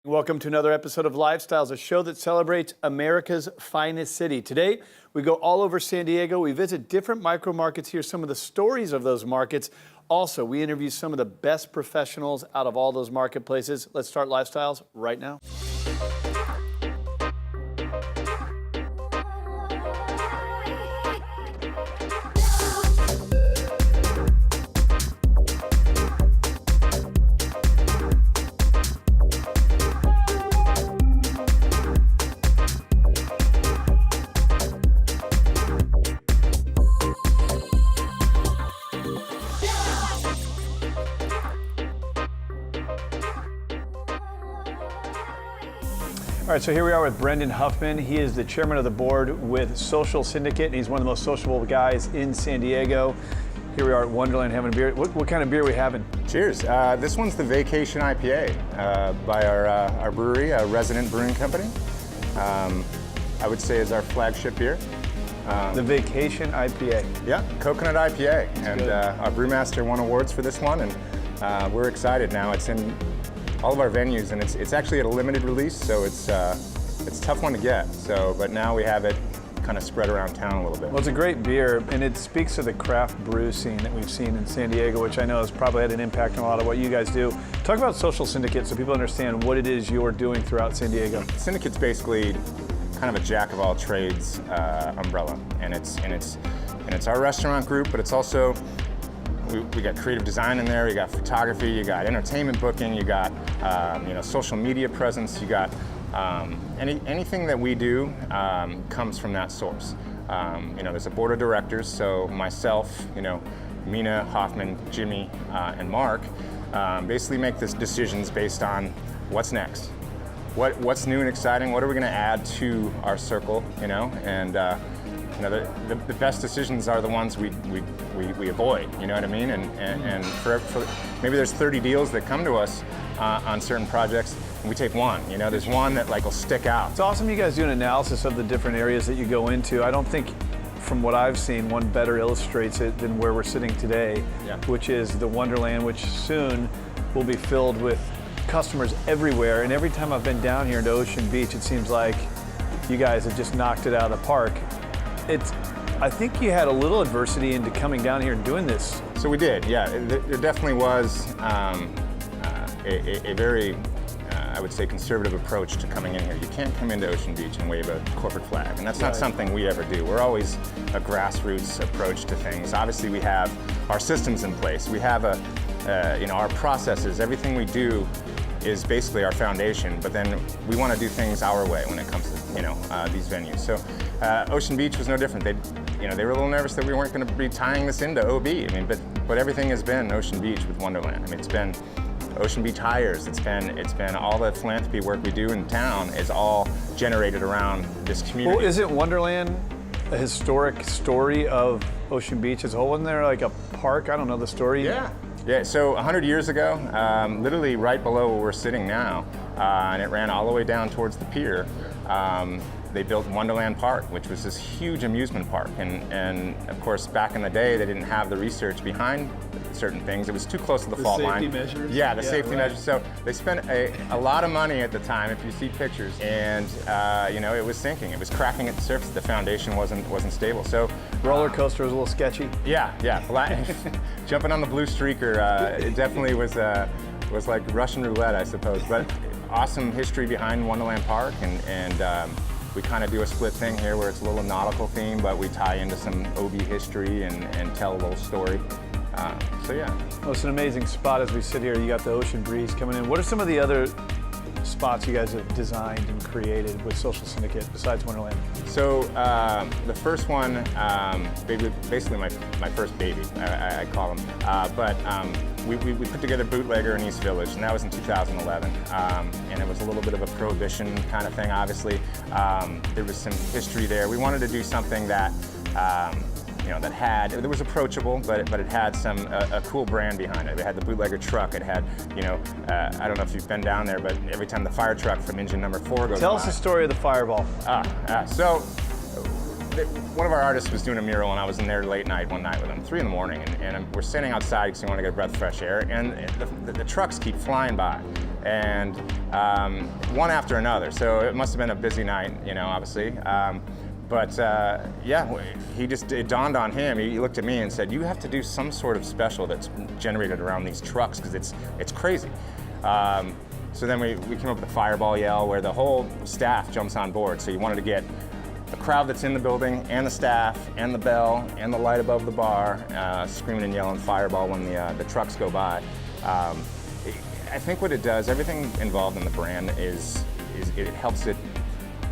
Welcome to another episode of Lifestyles, a show that celebrates America's finest city. Today, we go all over San Diego. We visit different micro markets, hear some of the stories of those markets. Also, we interview some of the best professionals out of all those marketplaces. Let's start Lifestyles right now. All right, so here we are with Brendan Huffman. He is the chairman of the board with Social Syndicate, and he's one of the most sociable guys in San Diego. Here we are at Wonderland having a beer. What kind of beer are we having? Cheers. This one's the Vacation IPA by our brewery, a resident brewing company. I would say is our flagship beer. The Vacation IPA. Yeah, coconut IPA. And our brewmaster won awards for this one, and we're excited now. It's in all of our venues, and it's actually at a limited release, so it's a tough one to get. But now we have it kind of spread around town a little bit. Well, it's a great beer, and it speaks to the craft brew scene that we've seen in San Diego, which I know has probably had an impact on a lot of what you guys do. Talk about Social Syndicate so people understand what it is you're doing throughout San Diego. Syndicate's basically kind of a jack of all trades umbrella, and it's our restaurant group, but it's also we got creative design in there, you got photography, you got entertainment booking, you got social media presence, you got anything that we do comes from that source. There's a board of directors, so myself, Mina, Hoffman, Jimmy, and Mark basically make these decisions based on what's next. What's new and exciting, what are we gonna add to our circle, the best decisions are the ones we avoid, you know what I mean? And for maybe there's 30 deals that come to us on certain projects, and we take one. There's one that will stick out. It's awesome you guys do an analysis of the different areas that you go into. I don't think, from what I've seen, one better illustrates it than where we're sitting today, which is the Wonderland, which soon will be filled with customers everywhere. And every time I've been down here to Ocean Beach, it seems like you guys have just knocked it out of the park. I think you had a little adversity into coming down here and doing this. So we did, yeah. There definitely was a very, I would say, conservative approach to coming in here. You can't come into Ocean Beach and wave a corporate flag, and that's not something we ever do. We're always a grassroots approach to things. Obviously, we have our systems in place. We have our processes. Everything we do is basically our foundation, but then we want to do things our way when it comes to these venues. So Ocean Beach was no different. They were a little nervous that we weren't going to be tying this into OB. But everything has been Ocean Beach with Wonderland. It's been Ocean Beach hires. It's been all the philanthropy work we do in town is all generated around this community. Well, isn't Wonderland a historic story of Ocean Beach as a whole? Wasn't there like a park? I don't know the story. Yeah, so 100 years ago, literally right below where we're sitting now, and it ran all the way down towards the pier, they built Wonderland Park, which was this huge amusement park. And of course, back in the day, they didn't have the research behind certain things. It was too close to the fault line. The safety measures? Yeah, the safety measures. So they spent a lot of money at the time, if you see pictures, and it was sinking. It was cracking at the surface. The foundation wasn't stable. So roller coaster was a little sketchy. Yeah. Jumping on the blue streaker, it definitely was like Russian roulette, I suppose. But awesome history behind Wonderland Park, and we kind of do a split thing here where it's a little nautical theme, but we tie into some OB history and tell a little story. Well, it's an amazing spot as we sit here. You got the ocean breeze coming in. What are some of the other spots you guys have designed and created with Social Syndicate besides Wonderland? So the first one, basically my first baby, I call them. We put together Bootlegger in East Village, and that was in 2011. And it was a little bit of a prohibition kind of thing, obviously. There was some history there. We wanted to do something that that was approachable, but it had a cool brand behind it. It had the Bootlegger truck. It had, I don't know if you've been down there, but every time the fire truck from engine number 4 goes by. Tell us the story of the Fireball. So one of our artists was doing a mural, and I was in there late night one night with him, 3 in the morning, and we're standing outside because we want to get a breath of fresh air, and the trucks keep flying by. and one after another. So it must have been a busy night, you know, obviously. Yeah, it dawned on him. He looked at me and said, "You have to do some sort of special that's generated around these trucks because it's crazy." So then we came up with a fireball yell where the whole staff jumps on board. So you wanted to get the crowd that's in the building and the staff and the bell and the light above the bar screaming and yelling fireball when the trucks go by. I think what it does, everything involved in the brand is it helps it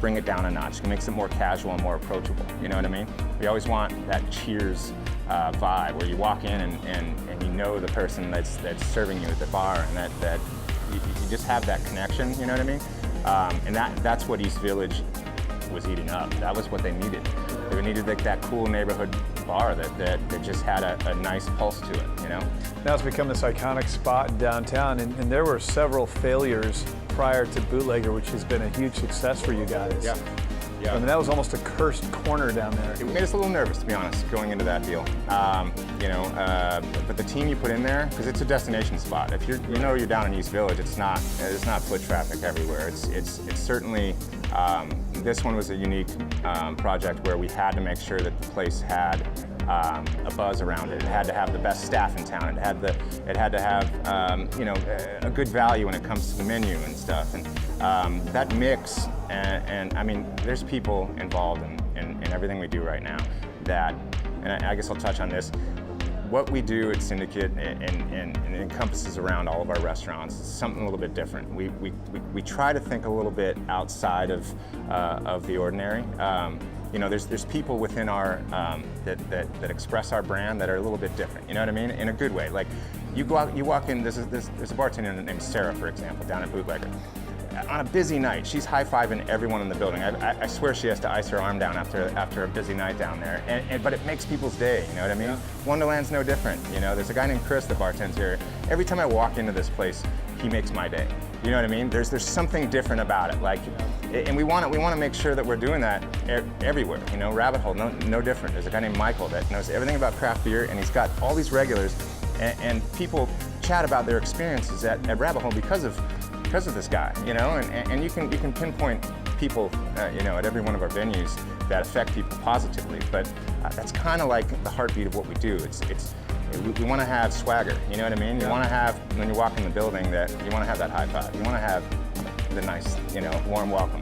bring it down a notch. It makes it more casual and more approachable. You know what I mean? We always want that Cheers vibe where you walk in and you know the person that's serving you at the bar, and that you just have that connection. You know what I mean? And that's what East Village was eating up. That was what they needed. They needed like that cool neighborhood bar that just had a nice pulse to it, you know? Now it's become this iconic spot in downtown, and there were several failures prior to Bootlegger, which has been a huge success for you guys. Yeah. Yeah. I mean, that was almost a cursed corner down there. It made us a little nervous, to be honest, going into that deal. But the team you put in there, because it's a destination spot. If you're down in East Village, it's not foot traffic everywhere. It's certainly. This one was a unique project where we had to make sure that the place had a buzz around it. It had to have the best staff in town. It had to have a good value when it comes to the menu and stuff. And that mix, and I mean, there's people involved in everything we do right now and I guess I'll touch on this. What we do at Syndicate and encompasses around all of our restaurants is something a little bit different. We try to think a little bit outside of the ordinary. There's people within our that express our brand that are a little bit different. You know what I mean? In a good way. Like you walk in. There's a bartender named Sarah, for example, down at Bootlegger. On a busy night, she's high-fiving everyone in the building. I swear she has to ice her arm down after a busy night down there. But it makes people's day, you know what I mean? Yeah. Wonderland's no different, you know? There's a guy named Chris that bartends here. Every time I walk into this place, he makes my day. You know what I mean? There's something different about it. Like, and we want to make sure that we're doing that everywhere. You know, Rabbit Hole, no different. There's a guy named Michael that knows everything about craft beer, and he's got all these regulars, and people chat about their experiences at Rabbit Hole because of this guy, you know, and you can pinpoint people, at every one of our venues that affect people positively. But that's kind of like the heartbeat of what we do. We want to have swagger, you know what I mean? You want to have, when you walk in the building, that you want to have that high five. You want to have the nice, warm welcome.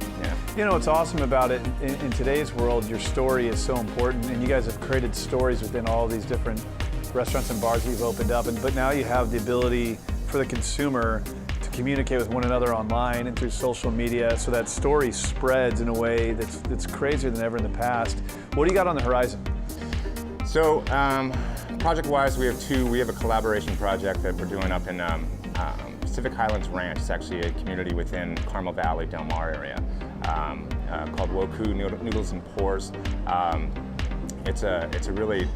You know what's awesome about it, in today's world, your story is so important, and you guys have created stories within all these different restaurants and bars that you've opened up, but now you have the ability for the consumer to communicate with one another online and through social media, so that story spreads in a way that's crazier than ever in the past. What do you got on the horizon? So, project-wise, we have a collaboration project that we're doing up in Pacific Highlands Ranch. It's actually a community within Carmel Valley, Del Mar area, called Woku Noodles and Pours. It's a really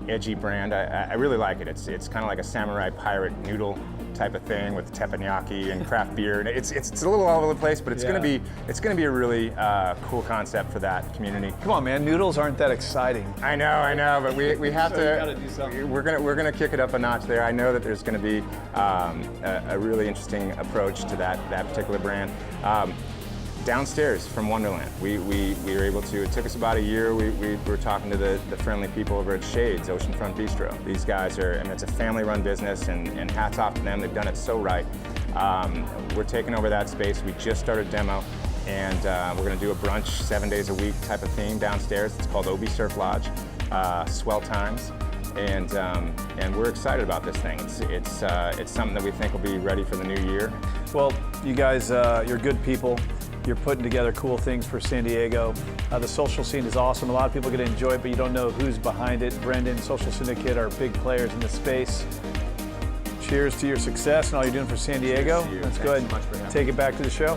edgy brand. I really like it. It's kind of like a samurai pirate noodle type of thing with teppanyaki and craft beer. And it's a little all over the place, but it's gonna be a really cool concept for that community. Come on, man, noodles aren't that exciting. I know, but we have So to. you gotta do something. We're gonna kick it up a notch there. I know that there's gonna be a really interesting approach to that particular brand. Downstairs from Wonderland, we were able to. It took us about a year. We were talking to the friendly people over at Shades Oceanfront Bistro. These guys it's a family-run business, and hats off to them. They've done it so right. We're taking over that space. We just started demo, and we're going to do a brunch 7 days a week type of theme downstairs. It's called Obi Surf Lodge. Swell times, and we're excited about this thing. It's something that we think will be ready for the new year. Well, you guys, you're good people. You're putting together cool things for San Diego. The social scene is awesome. A lot of people get to enjoy it, but you don't know who's behind it. Brendan, Social Syndicate are big players in this space. Cheers to your success and all you're doing for San Diego. Let's go ahead and take it back to the show.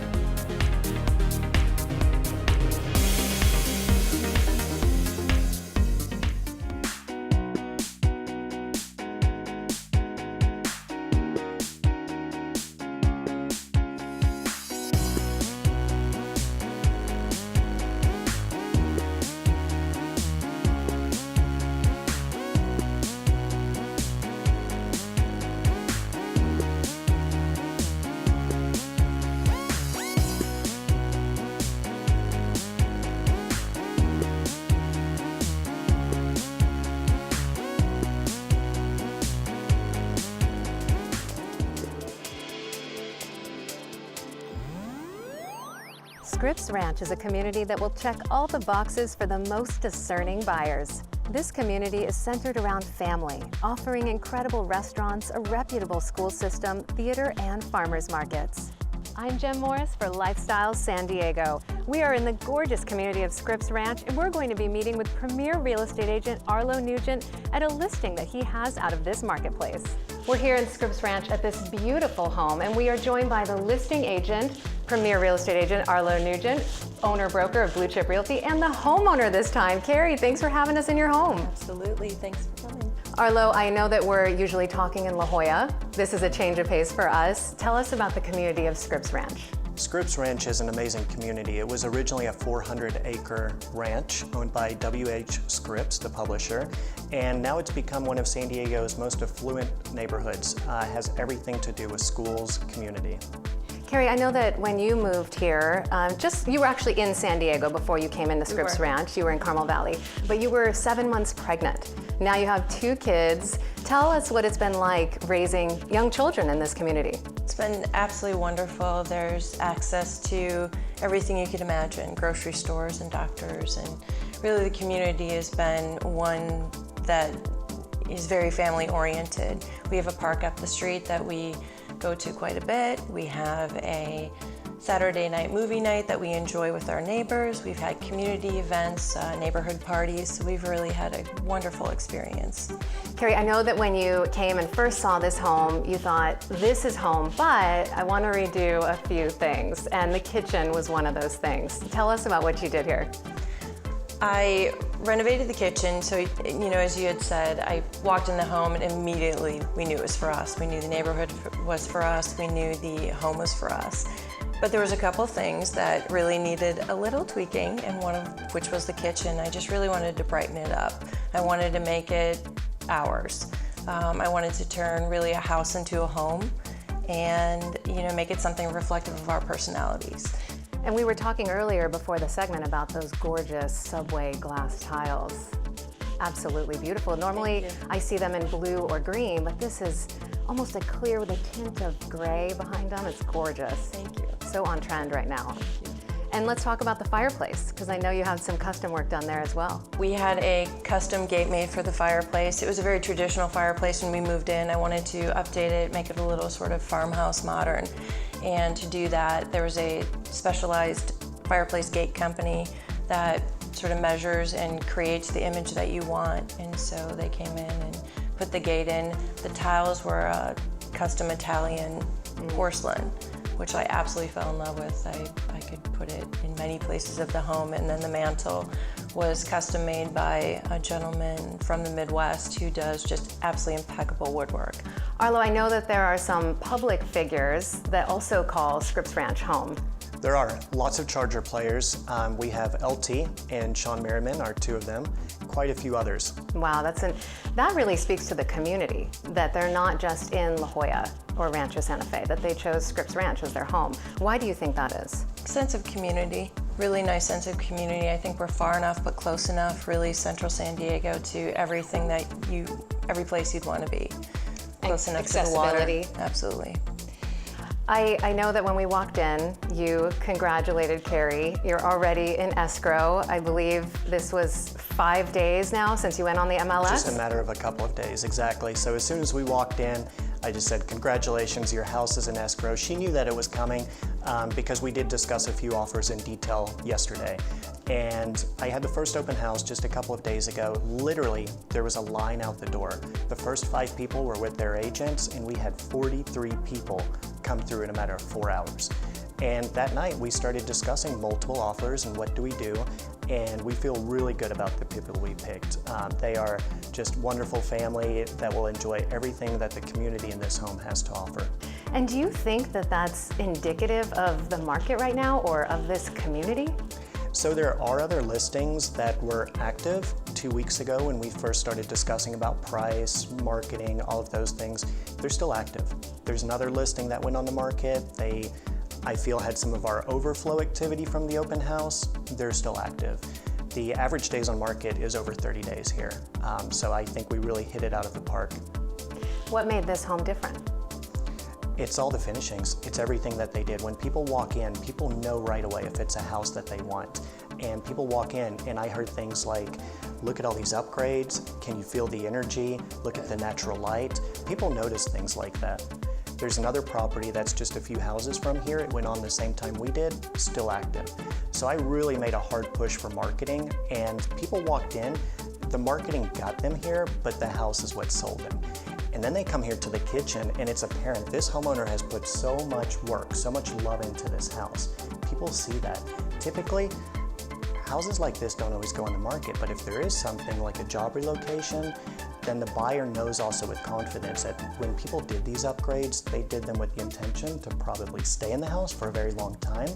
Scripps Ranch is a community that will check all the boxes for the most discerning buyers. This community is centered around family, offering incredible restaurants, a reputable school system, theater, and farmers markets. I'm Jem Morris for Lifestyles San Diego. We are in the gorgeous community of Scripps Ranch, and we're going to be meeting with premier real estate agent Arlo Nugent at a listing that he has out of this marketplace. We're here in Scripps Ranch at this beautiful home, and we are joined by the listing agent, premier real estate agent Arlo Nugent, owner-broker of Blue Chip Realty, and the homeowner this time. Carrie, thanks for having us in your home. Absolutely, thanks for coming. Arlo, I know that we're usually talking in La Jolla. This is a change of pace for us. Tell us about the community of Scripps Ranch. Scripps Ranch is an amazing community. It was originally a 400-acre ranch owned by W.H. Scripps, the publisher, and now it's become one of San Diego's most affluent neighborhoods. Has everything to do with schools, community. Carrie, I know that when you moved here, you were actually in San Diego before you came into Scripps Ranch. You were in Carmel Valley, but you were 7 months pregnant. Now you have 2 kids. Tell us what it's been like raising young children in this community. It's been absolutely wonderful. There's access to everything you could imagine, grocery stores and doctors, and really the community has been one that is very family oriented. We have a park up the street that we go to quite a bit. We have a Saturday night movie night that we enjoy with our neighbors. We've had community events, neighborhood parties, so we've really had a wonderful experience. Carrie, I know that when you came and first saw this home, you thought, this is home, but I want to redo a few things, and the kitchen was one of those things. Tell us about what you did here. I renovated the kitchen, so as you had said, I walked in the home and immediately we knew it was for us. We knew the neighborhood was for us. We knew the home was for us. But there was a couple things that really needed a little tweaking, and one of which was the kitchen. I just really wanted to brighten it up. I wanted to make it ours. I wanted to turn really a house into a home and make it something reflective of our personalities. And we were talking earlier before the segment about those gorgeous subway glass tiles. Absolutely beautiful. Normally I see them in blue or green, but this is almost a clear with a tint of gray behind them. It's gorgeous. Thank you. So on trend right now. And let's talk about the fireplace, because I know you have some custom work done there as well. We had a custom gate made for the fireplace. It was a very traditional fireplace when we moved in. I wanted to update it, make it a little sort of farmhouse modern. And to do that, there was a specialized fireplace gate company that sort of measures and creates the image that you want. And so they came in and put the gate in. The tiles were custom Italian porcelain, which I absolutely fell in love with. I could put it in many places of the home. And then the mantle was custom made by a gentleman from the Midwest who does just absolutely impeccable woodwork. Arlo, I know that there are some public figures that also call Scripps Ranch home. There are lots of Charger players. We have LT and Sean Merriman are 2 of them, quite a few others. Wow, that really speaks to the community, that they're not just in La Jolla or Rancho Santa Fe, that they chose Scripps Ranch as their home. Why do you think that is? Sense of community, really nice sense of community. I think we're far enough but close enough, really central San Diego to everything that every place you'd want to be. Close enough to the water. Accessibility. Absolutely. I know that when we walked in, you congratulated Carrie. You're already in escrow. I believe this was 5 days now since you went on the MLS? Just a matter of a couple of days, exactly. So as soon as we walked in, I just said, congratulations, your house is in escrow. She knew that it was coming because we did discuss a few offers in detail yesterday. And I had the first open house just a couple of days ago. Literally, there was a line out the door. The first 5 people were with their agents, and we had 43 people come through in a matter of 4 hours. And that night, we started discussing multiple offers and what do we do, and we feel really good about the people we picked. They are just wonderful family that will enjoy everything that the community in this home has to offer. And do you think that that's indicative of the market right now or of this community? So there are other listings that were active 2 weeks ago when we first started discussing about price, marketing, all of those things. They're still active. There's another listing that went on the market. I feel had some of our overflow activity from the open house. They're still active. The average days on market is over 30 days here. So I think we really hit it out of the park. What made this home different? It's all the finishings. It's everything that they did. When people walk in, people know right away if it's a house that they want. And people walk in, and I heard things like, look at all these upgrades. Can you feel the energy? Look at the natural light. People notice things like that. There's another property that's just a few houses from here. It went on the same time we did, still active. So I really made a hard push for marketing, and people walked in. The marketing got them here, but the house is what sold them. And then they come here to the kitchen, and it's apparent this homeowner has put so much work, so much love into this house. People see that. Typically, houses like this don't always go on the market, but if there is something like a job relocation, then the buyer knows also with confidence that when people did these upgrades, they did them with the intention to probably stay in the house for a very long time.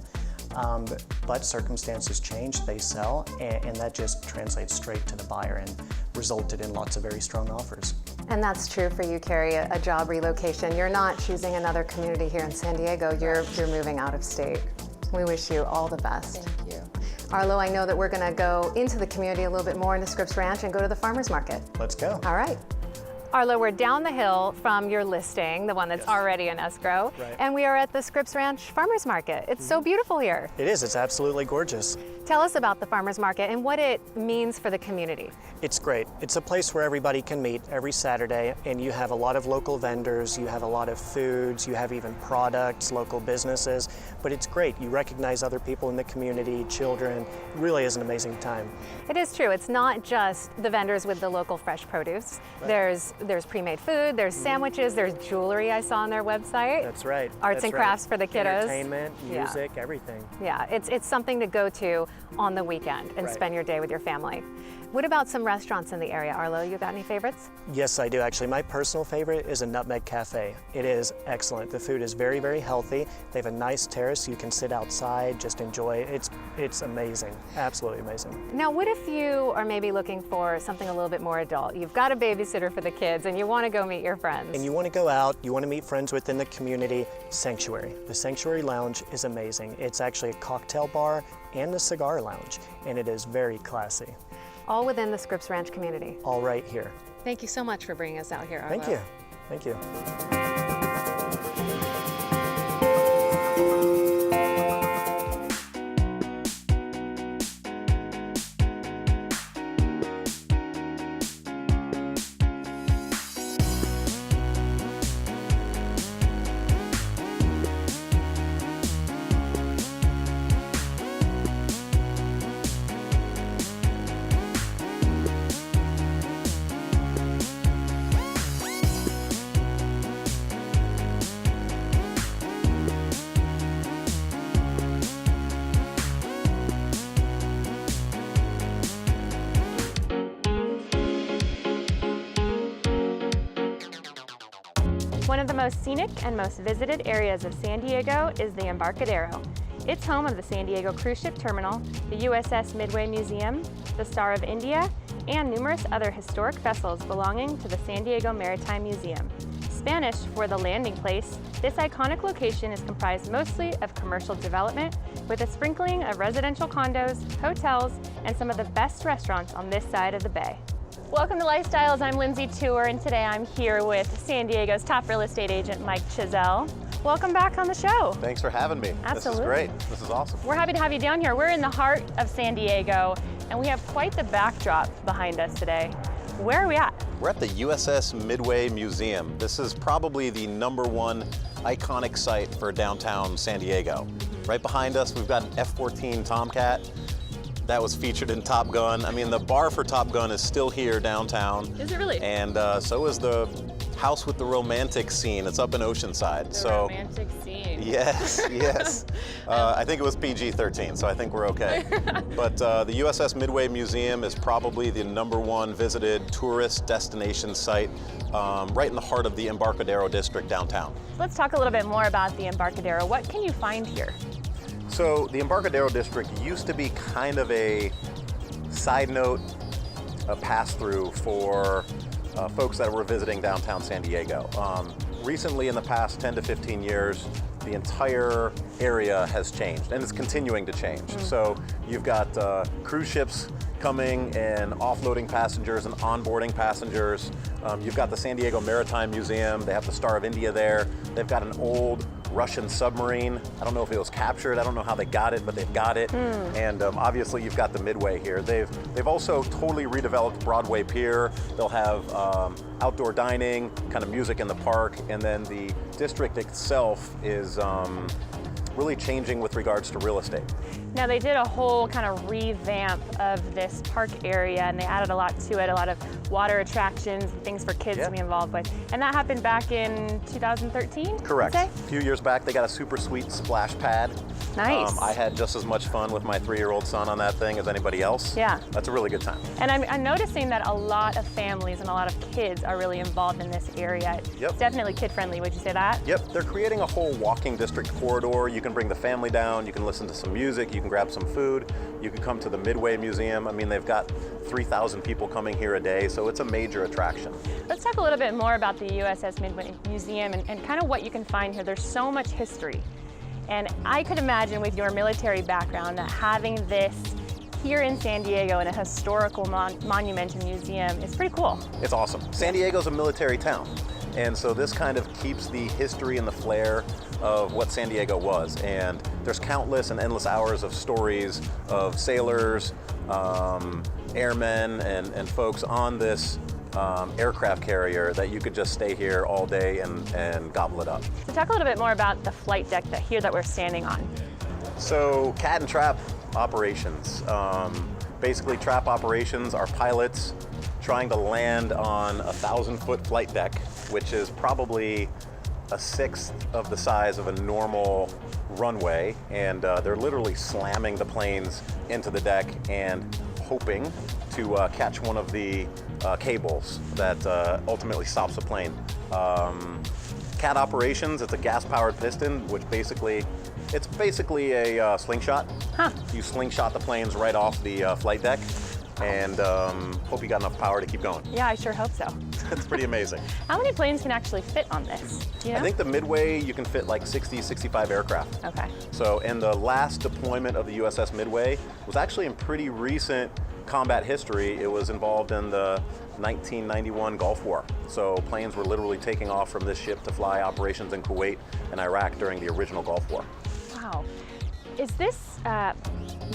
But circumstances change, they sell, and that just translates straight to the buyer and resulted in lots of very strong offers. And that's true for you, Carrie, a job relocation. You're not choosing another community here in San Diego, you're moving out of state. We wish you all the best. Thank you. Arlo, I know that we're going to go into the community a little bit more into Scripps Ranch and go to the farmer's market. Let's go. All right. Arlo, we're down the hill from your listing, the one that's already in escrow, Right. and we are at the Scripps Ranch Farmers Market. It's so beautiful here. It is, it's absolutely gorgeous. Tell us about the farmers market and what it means for the community. It's great. It's a place where everybody can meet every Saturday, and you have a lot of local vendors, you have a lot of foods, you have even products, local businesses, but it's great. You recognize other people in the community, children. It really is an amazing time. It is true. It's not just the vendors with the local fresh produce. Right. There's pre-made food, there's sandwiches, there's jewelry I saw on their website. That's right. Arts and crafts for the kiddos. Entertainment, Yeah. music, everything. Yeah, it's something to go to on the weekend and Right. spend your day with your family. What about some restaurants in the area, Arlo? You got any favorites? Yes, I do actually. My personal favorite is a Nutmeg Cafe. It is excellent. The food is very, very healthy. They have a nice terrace. You can sit outside, just enjoy it. It's amazing, absolutely amazing. Now, what if you are maybe looking for something a little bit more adult? You've got a babysitter for the kids and you want to go meet your friends. And you want to go out, you want to meet friends within the community, Sanctuary. The Sanctuary Lounge is amazing. It's actually a cocktail bar and a cigar lounge, and it is very classy. All within the Scripps Ranch community. All right here. Thank you so much for bringing us out here, Arlo. Thank you. Thank you. One of the most scenic and most visited areas of San Diego is the Embarcadero. It's home of the San Diego Cruise Ship Terminal, the USS Midway Museum, the Star of India, and numerous other historic vessels belonging to the San Diego Maritime Museum. Spanish for the landing place, this iconic location is comprised mostly of commercial development with a sprinkling of residential condos, hotels, and some of the best restaurants on this side of the bay. Welcome to Lifestyles. I'm Lindsay Tour, and today I'm here with San Diego's top real estate agent, Mike Chazelle. Welcome back on the show. Thanks for having me. Absolutely. This is great. This is awesome. We're happy to have you down here. We're in the heart of San Diego, and we have quite the backdrop behind us today. Where are we at? We're at the USS Midway Museum. This is probably the #1 iconic site for downtown San Diego. Right behind us, we've got an F-14 Tomcat. That was featured in Top Gun. I mean, the bar for Top Gun is still here downtown. Is it really? And so is the house with the romantic scene. It's up in Oceanside. The romantic scene. Yes, yes. I think it was PG-13, so I think we're okay. But the USS Midway Museum is probably the #1 visited tourist destination site right in the heart of the Embarcadero district downtown. Let's talk a little bit more about the Embarcadero. What can you find here? So the Embarcadero district used to be kind of a side note, a pass-through for folks that were visiting downtown San Diego. Recently, in the past 10 to 15 years, the entire area has changed, and it's continuing to change. So you've got cruise ships coming and offloading passengers and onboarding passengers. You've got the San Diego Maritime Museum. They have the Star of India there. They've got an old Russian submarine. I don't know if it was captured. I don't know how they got it, but they've got it. And obviously you've got the Midway here. They've also totally redeveloped Broadway Pier. They'll have outdoor dining, kind of music in the park, and then the district itself is really changing with regards to real estate. Now they did a whole kind of revamp of this park area, and they added a lot to it, a lot of water attractions, things for kids to be involved with. And that happened back in 2013? Correct. A few years back, they got a super sweet splash pad. Nice. I had just as much fun with my 3-year-old son on that thing as anybody else. Yeah. That's a really good time. And I'm noticing that a lot of families and a lot of kids are really involved in this area. Yep. It's definitely kid-friendly, would you say that? Yep, they're creating a whole walking district corridor. You can bring the family down, you can listen to some music, you can grab some food, you can come to the Midway Museum. I mean, they've got 3,000 people coming here a day, so it's a major attraction. Let's talk a little bit more about the USS Midway Museum and kind of what you can find here. There's so much history. And I could imagine with your military background that having this here in San Diego in a historical monument and museum is pretty cool. It's awesome. San Diego's a military town. And so this kind of keeps the history and the flair of what San Diego was. And there's countless and endless hours of stories of sailors, airmen, and folks on this aircraft carrier that you could just stay here all day and gobble it up. So talk a little bit more about the flight deck here that we're standing on. So CAD and trap operations. Basically trap operations are pilots trying to land on a 1,000-foot flight deck, which is probably a 1/6 of the size of a normal runway, and they're literally slamming the planes into the deck and hoping to catch one of the cables that ultimately stops the plane. CAD operations, it's a gas-powered piston, which it's basically a slingshot. Huh. You slingshot the planes right off the flight deck, and hope you got enough power to keep going. Yeah, I sure hope so. It's pretty amazing. How many planes can actually fit on this? Do you know? I think the Midway, you can fit like 60, 65 aircraft. Okay. So, and the last deployment of the USS Midway was actually in pretty recent combat history. It was involved in the 1991 Gulf War. So planes were literally taking off from this ship to fly operations in Kuwait and Iraq during the original Gulf War. Wow. Is this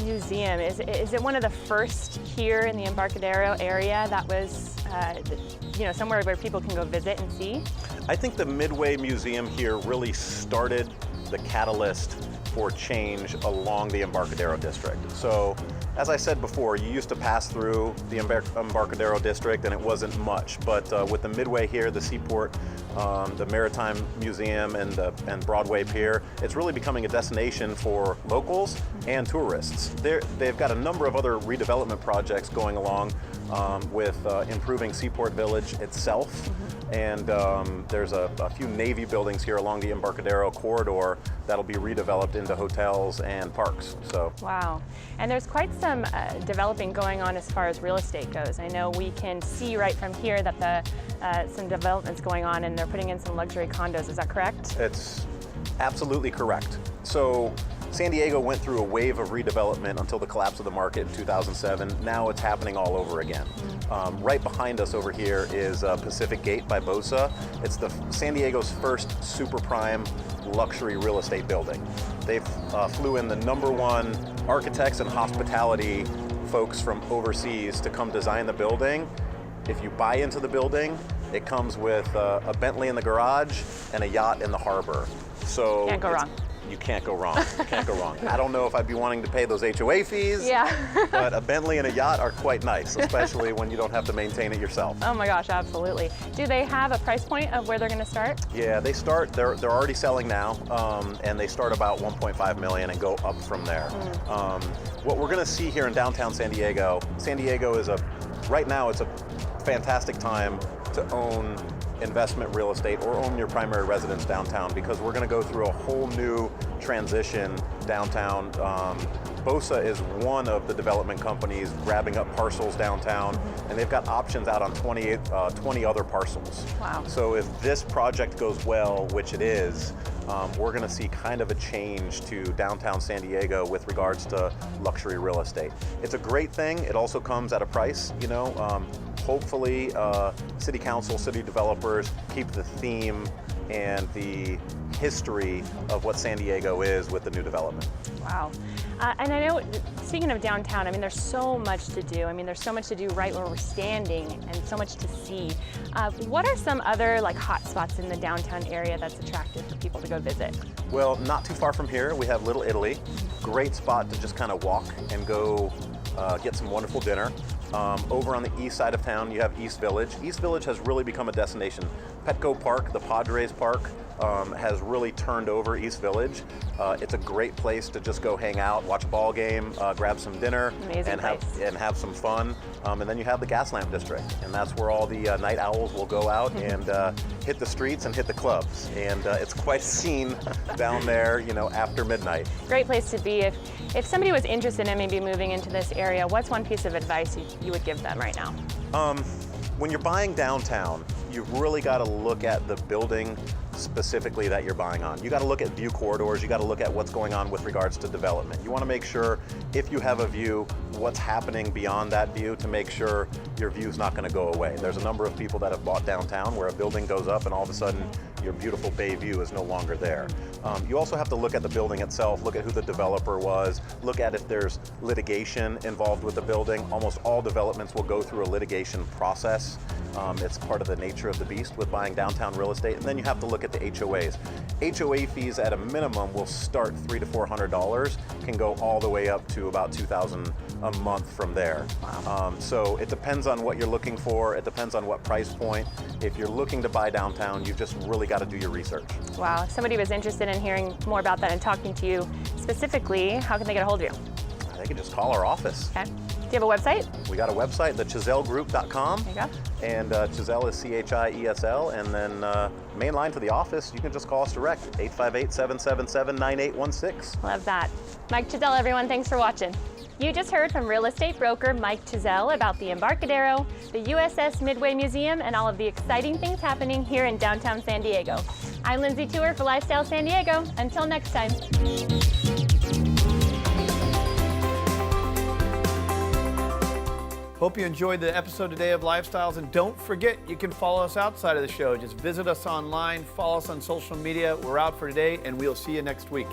museum, is it one of the first here in the Embarcadero area that was, somewhere where people can go visit and see? I think the Midway Museum here really started the catalyst for change along the Embarcadero district. So, as I said before, you used to pass through the Embarcadero district and it wasn't much, but with the Midway here, the seaport, the Maritime Museum and Broadway Pier, it's really becoming a destination for locals and tourists. They've got a number of other redevelopment projects going along with improving Seaport Village itself, and there's a few Navy buildings here along the Embarcadero corridor that'll be redeveloped into hotels and parks. So. Wow. And there's quite some developing going on as far as real estate goes. I know we can see right from here that some development's going on and they're putting in some luxury condos. Is that correct? It's absolutely correct. So San Diego went through a wave of redevelopment until the collapse of the market in 2007. Now it's happening all over again. Right behind us over here is Pacific Gate by Bosa. It's San Diego's first super prime luxury real estate building. They flew in the #1 architects and hospitality folks from overseas to come design the building. If you buy into the building, it comes with a Bentley in the garage and a yacht in the harbor. So can't go wrong. You can't go wrong. You can't go wrong. I don't know if I'd be wanting to pay those HOA fees, but a Bentley and a yacht are quite nice, especially when you don't have to maintain it yourself. Oh my gosh, absolutely. Do they have a price point of where they're going to start? Yeah, they're already selling now, and they start about 1.5 million and go up from there. What we're going to see here in downtown San Diego is right now it's a fantastic time to own investment real estate or own your primary residence downtown, because we're going to go through a whole new transition downtown. Bosa is one of the development companies grabbing up parcels downtown, and they've got options out on 20 other parcels. Wow. So if this project goes well, which it is, we're going to see kind of a change to downtown San Diego with regards to luxury real estate. It's a great thing. It also comes at a price, you know. Hopefully, city council, city developers keep the theme and the history of what San Diego is with the new development. Wow. And I know, speaking of downtown, I mean, there's so much to do. I mean, there's so much to do right where we're standing and so much to see. What are some other like hot spots in the downtown area that's attractive for people to go visit? Well, not too far from here, we have Little Italy. Great spot to just kind of walk and go get some wonderful dinner. Over on the east side of town, you have East Village. East Village has really become a destination. Petco Park, the Padres Park, has really turned over East Village. It's a great place to just go hang out, watch a ball game, grab some dinner, Amazing and have some fun. And then you have the Gaslamp District, and that's where all the night owls will go out and hit the streets and hit the clubs. And it's quite a scene down there, you know, after midnight. Great place to be. If somebody was interested in maybe moving into this area, what's one piece of advice you would give them right now? When you're buying downtown, you've really got to look at the building specifically that you're buying on. You got to look at view corridors, you got to look at what's going on with regards to development. You want to make sure if you have a view, what's happening beyond that view to make sure your view's not going to go away. There's a number of people that have bought downtown where a building goes up and all of a sudden your beautiful bay view is no longer there. You also have to look at the building itself, look at who the developer was, look at if there's litigation involved with the building. Almost all developments will go through a litigation process. It's part of the nature of the beast with buying downtown real estate. And then you have to look at the HOAs. HOA fees at a minimum will start $300 to $400, can go all the way up to about $2,000 a month from there. Wow. So it depends on what you're looking for. It depends on what price point. If you're looking to buy downtown, you've just really got to do your research. Wow. If somebody was interested in hearing more about that and talking to you specifically, how can they get a hold of you? They can just call our office. Okay. Do you have a website? We got a website, thechiselgroup.com. There you go. And Chisel is CHIESL. And then main line to the office, you can just call us direct, 858-777-9816. Love that. Mike Chisel, everyone, thanks for watching. You just heard from real estate broker Mike Chisel about the Embarcadero, the USS Midway Museum, and all of the exciting things happening here in downtown San Diego. I'm Lindsay Tour for Lifestyle San Diego. Until next time. Hope you enjoyed the episode today of Lifestyles, and don't forget you can follow us outside of the show. Just visit us online, follow us on social media. We're out for today, and we'll see you next week.